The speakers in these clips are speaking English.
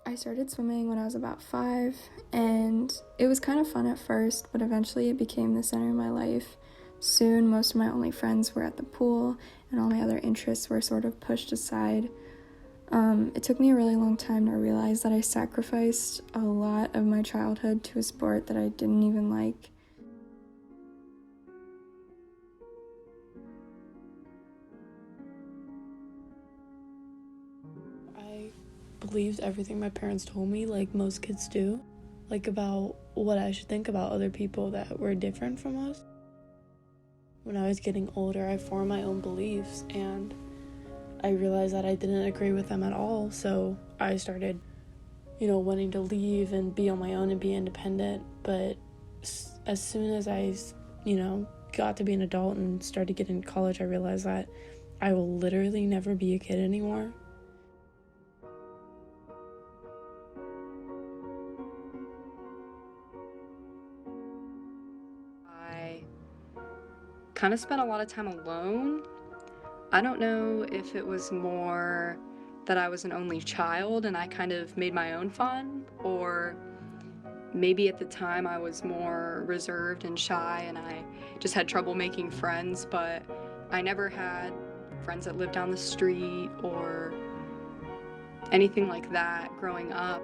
I started swimming when I was about 5, and it was kind of fun at first, but eventually it became the center of my life. Soon, most of my only friends were at the pool, and all my other interests were sort of pushed aside. It took me a really long time to realize that I sacrificed a lot of my childhood to a sport that I didn't even like. I believed everything my parents told me, like most kids do, like about what I should think about other people that were different from us. When I was getting older, I formed my own beliefs, and I realized that I didn't agree with them at all, so I started, wanting to leave and be on my own and be independent. But as soon as I, got to be an adult and started getting to college, I realized that I will literally never be a kid anymore. I kind of spent a lot of time alone. I don't know if it was more that I was an only child and I kind of made my own fun, or maybe at the time I was more reserved and shy and I just had trouble making friends, but I never had friends that lived down the street or anything like that growing up.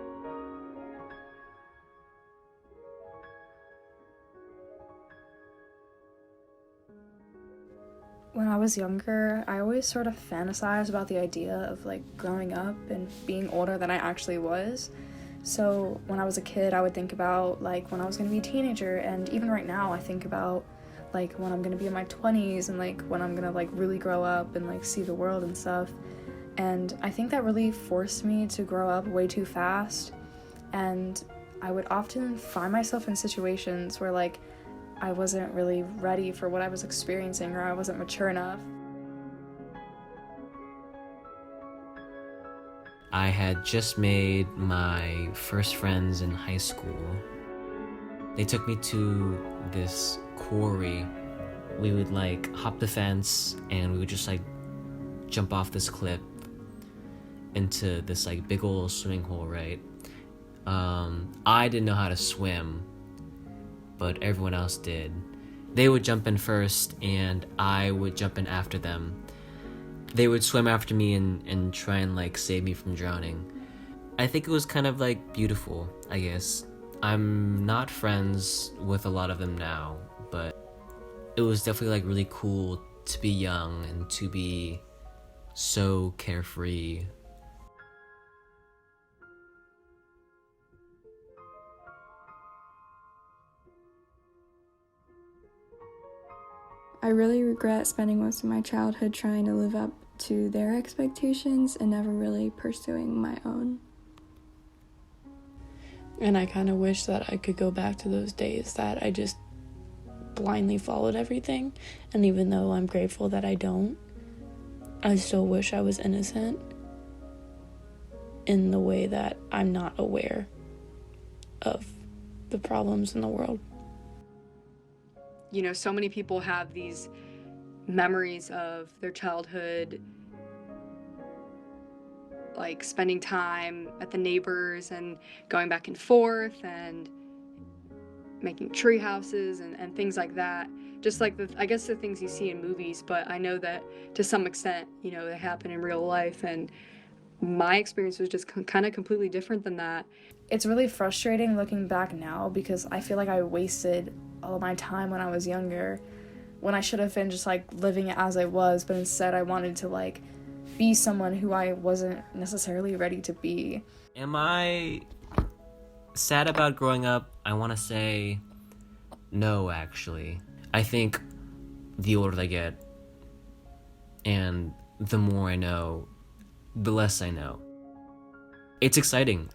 When I was younger, I always sort of fantasized about the idea of like growing up and being older than I actually was. So when I was a kid, I would think about like when I was gonna be a teenager, and even right now, I think about like when I'm gonna be in my 20s and like when I'm gonna like really grow up and like see the world and stuff. And I think that really forced me to grow up way too fast. And I would often find myself in situations where like I wasn't really ready for what I was experiencing, or I wasn't mature enough. I had just made my first friends in high school. They took me to this quarry. We would like hop the fence and we would just like jump off this cliff into this like big old swimming hole, right? I didn't know how to swim, but everyone else did. They would jump in first and I would jump in after them. They would swim after me and try and like save me from drowning. I think it was kind of like beautiful, I guess. I'm not friends with a lot of them now, but it was definitely like really cool to be young and to be so carefree. I really regret spending most of my childhood trying to live up to their expectations and never really pursuing my own. And I kind of wish that I could go back to those days that I just blindly followed everything. And even though I'm grateful that I don't, I still wish I was innocent in the way that I'm not aware of the problems in the world. So many people have these memories of their childhood, like spending time at the neighbors and going back and forth and making tree houses and things like that. Just like I guess the things you see in movies, but I know that to some extent, they happen in real life, and my experience was just kind of completely different than that. It's really frustrating looking back now because I feel like I wasted all my time when I was younger, when I should have been just like living it as I was, but instead I wanted to like be someone who I wasn't necessarily ready to be. Am I sad about growing up? I want to say no, actually. I think the older I get and the more I know, the less I know. It's exciting.